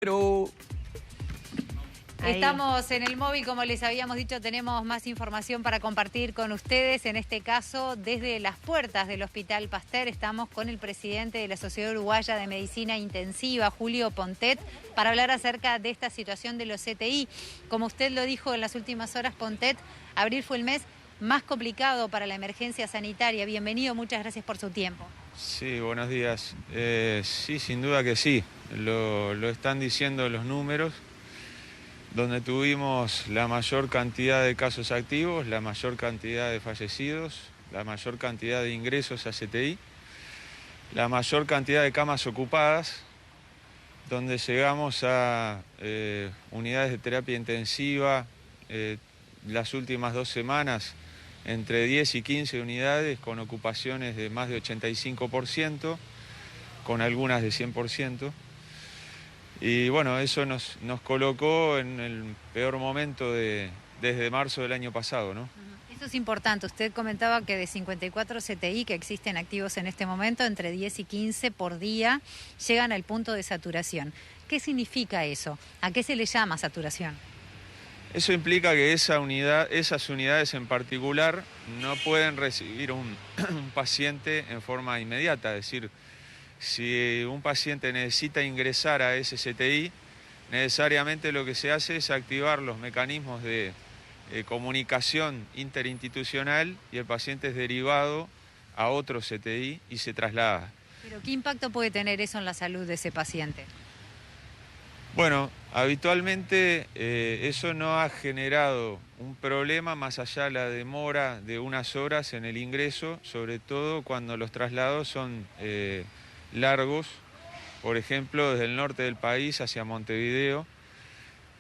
Pero Ahí. Estamos en el móvil, como les habíamos dicho, tenemos más información para compartir con ustedes. En este caso, desde las puertas del Hospital Pasteur, estamos con el presidente de la Sociedad Uruguaya de Medicina Intensiva, Julio Pontet, para hablar acerca de esta situación de los CTI. Como usted lo dijo en las últimas horas, Pontet, abril fue el mes más complicado para la emergencia sanitaria. Bienvenido, muchas gracias por su tiempo. Sí, buenos días. Sí, sin duda que sí. Lo están diciendo los números, donde tuvimos la mayor cantidad de casos activos, la mayor cantidad de fallecidos, la mayor cantidad de ingresos a CTI, la mayor cantidad de camas ocupadas, donde llegamos a unidades de terapia intensiva las últimas 2 semanas, entre 10 y 15 unidades con ocupaciones de más de 85%, con algunas de 100%. Y bueno, eso nos colocó en el peor momento desde marzo del año pasado, ¿no? Eso es importante. Usted comentaba que de 54 CTI que existen activos en este momento, entre 10 y 15 por día, llegan al punto de saturación. ¿Qué significa eso? ¿A qué se le llama saturación? Eso implica que esas unidades en particular no pueden recibir un paciente en forma inmediata. Es decir, si un paciente necesita ingresar a ese CTI, necesariamente lo que se hace es activar los mecanismos de comunicación interinstitucional y el paciente es derivado a otro CTI y se traslada. ¿Pero qué impacto puede tener eso en la salud de ese paciente? Bueno, habitualmente eso no ha generado un problema más allá de la demora de unas horas en el ingreso, sobre todo cuando los traslados son largos, por ejemplo, desde el norte del país hacia Montevideo.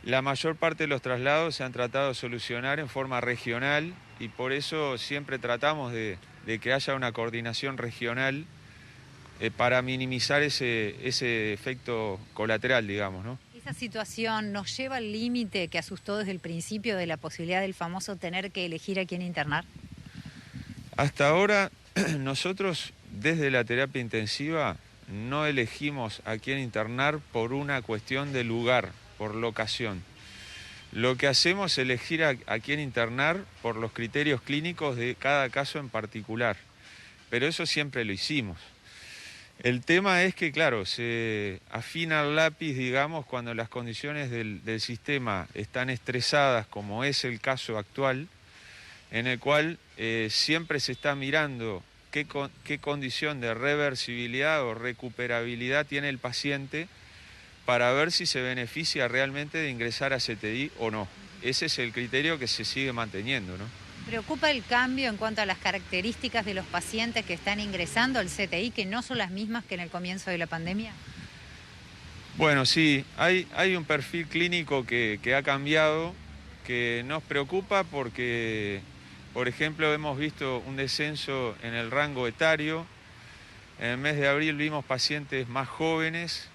La mayor parte de los traslados se han tratado de solucionar en forma regional y por eso siempre tratamos de que haya una coordinación regional para minimizar ese efecto colateral, digamos, ¿no? ¿Esa situación nos lleva al límite que asustó desde el principio de la posibilidad del famoso tener que elegir a quién internar? Hasta ahora nosotros desde la terapia intensiva no elegimos a quién internar por una cuestión de lugar, por locación. Lo que hacemos es elegir a quién internar por los criterios clínicos de cada caso en particular, pero eso siempre lo hicimos. El tema es que, claro, se afina el lápiz, digamos, cuando las condiciones del sistema están estresadas, como es el caso actual, en el cual siempre se está mirando qué condición de reversibilidad o recuperabilidad tiene el paciente para ver si se beneficia realmente de ingresar a CTI o no. Ese es el criterio que se sigue manteniendo, ¿no? ¿Preocupa el cambio en cuanto a las características de los pacientes que están ingresando al CTI, que no son las mismas que en el comienzo de la pandemia? Bueno, sí, hay un perfil clínico que ha cambiado, que nos preocupa porque, por ejemplo, hemos visto un descenso en el rango etario. En el mes de abril vimos pacientes más jóvenes,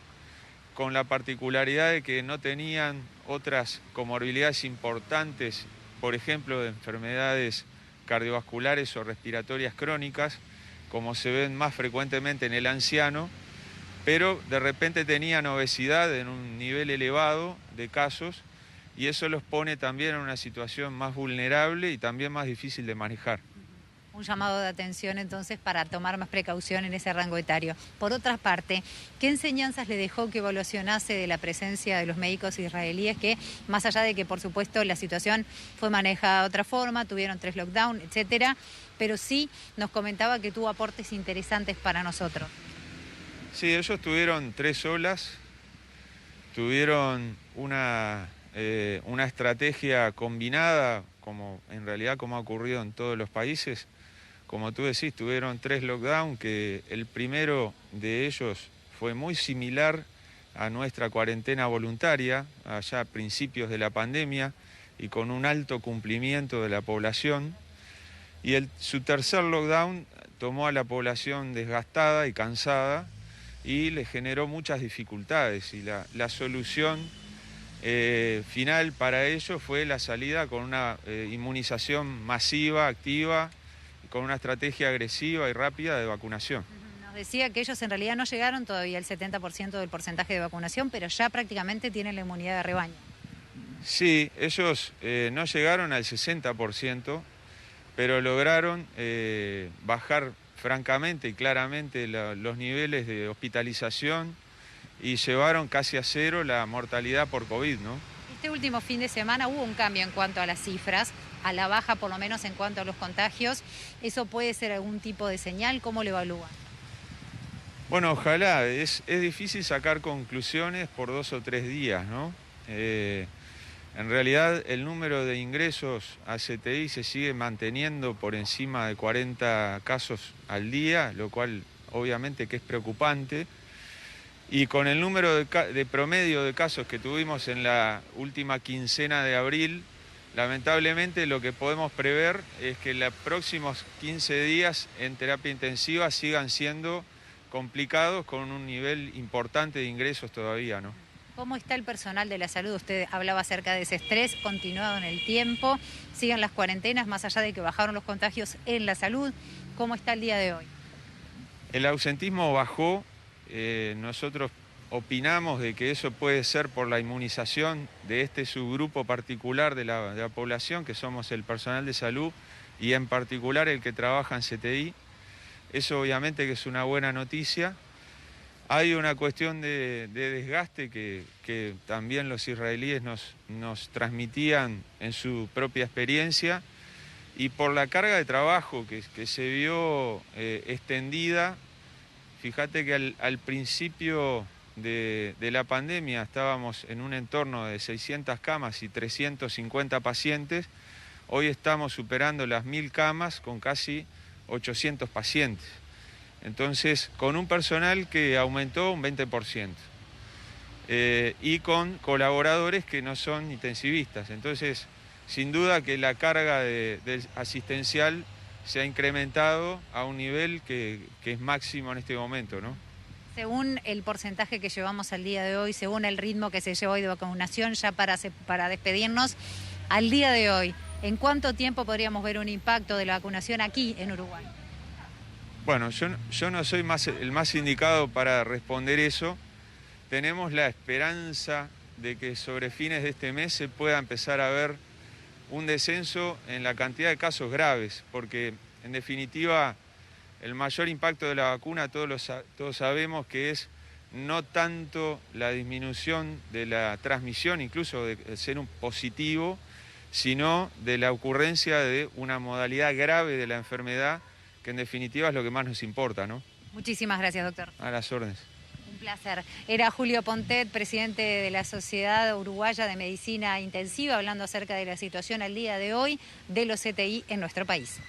con la particularidad de que no tenían otras comorbilidades importantes, por ejemplo, de enfermedades cardiovasculares o respiratorias crónicas, como se ven más frecuentemente en el anciano, pero de repente tenían obesidad en un nivel elevado de casos y eso los pone también en una situación más vulnerable y también más difícil de manejar. Un llamado de atención entonces para tomar más precaución en ese rango etario. Por otra parte, ¿qué enseñanzas le dejó que evolucionase de la presencia de los médicos israelíes que, más allá de que por supuesto la situación fue manejada de otra forma, tuvieron 3 lockdowns, etcétera, pero sí nos comentaba que tuvo aportes interesantes para nosotros? Sí, ellos tuvieron 3 olas, tuvieron una estrategia combinada, como en realidad como ha ocurrido en todos los países. Como tú decís, tuvieron 3 lockdowns, que el primero de ellos fue muy similar a nuestra cuarentena voluntaria, allá a principios de la pandemia, y con un alto cumplimiento de la población. Y su tercer lockdown tomó a la población desgastada y cansada y le generó muchas dificultades. Y la solución final para ello fue la salida con una inmunización masiva, activa, con una estrategia agresiva y rápida de vacunación. Nos Decía que ellos en realidad no llegaron todavía al 70% del porcentaje de vacunación, pero ya prácticamente tienen la inmunidad de rebaño. Sí, ellos no llegaron al 60%, pero lograron bajar francamente y claramente los niveles de hospitalización y llevaron casi a cero la mortalidad por COVID, ¿no? Este último fin de semana hubo un cambio en cuanto a las cifras, a la baja por lo menos en cuanto a los contagios. ¿Eso puede ser algún tipo de señal? ¿Cómo lo evalúan? Bueno, ojalá. Es difícil sacar conclusiones por 2 o 3 días, ¿no? En realidad el número de ingresos a CTI se sigue manteniendo por encima de 40 casos al día, lo cual obviamente que es preocupante. Y con el número de promedio de casos que tuvimos en la última quincena de abril, lamentablemente lo que podemos prever es que los próximos 15 días en terapia intensiva sigan siendo complicados con un nivel importante de ingresos todavía, ¿no? ¿Cómo está el personal de la salud? Usted hablaba acerca de ese estrés continuado en el tiempo. ¿Siguen las cuarentenas más allá de que bajaron los contagios en la salud? ¿Cómo está el día de hoy? El ausentismo bajó. Nosotros opinamos de que eso puede ser por la inmunización de este subgrupo particular de la población, que somos el personal de salud y en particular el que trabaja en CTI. Eso obviamente que es una buena noticia. Hay una cuestión de desgaste que también los israelíes nos transmitían en su propia experiencia y por la carga de trabajo que se vio extendida. Fíjate que al principio de la pandemia estábamos en un entorno de 600 camas y 350 pacientes. Hoy estamos superando las 1000 camas con casi 800 pacientes. Entonces, con un personal que aumentó un 20% y con colaboradores que no son intensivistas. Entonces, sin duda que la carga del asistencial se ha incrementado a un nivel que es máximo en este momento, ¿no? Según el porcentaje que llevamos al día de hoy, según el ritmo que se llevó hoy de vacunación, ya para despedirnos, al día de hoy, ¿en cuánto tiempo podríamos ver un impacto de la vacunación aquí en Uruguay? Bueno, yo no soy el más indicado para responder eso. Tenemos la esperanza de que sobre fines de este mes se pueda empezar a ver un descenso en la cantidad de casos graves, porque en definitiva el mayor impacto de la vacuna todos sabemos que es no tanto la disminución de la transmisión, incluso de ser un positivo, sino de la ocurrencia de una modalidad grave de la enfermedad, que en definitiva es lo que más nos importa, ¿no? Muchísimas gracias, doctor. A las órdenes. Un placer. Era Julio Pontet, presidente de la Sociedad Uruguaya de Medicina Intensiva, hablando acerca de la situación al día de hoy de los CTI en nuestro país.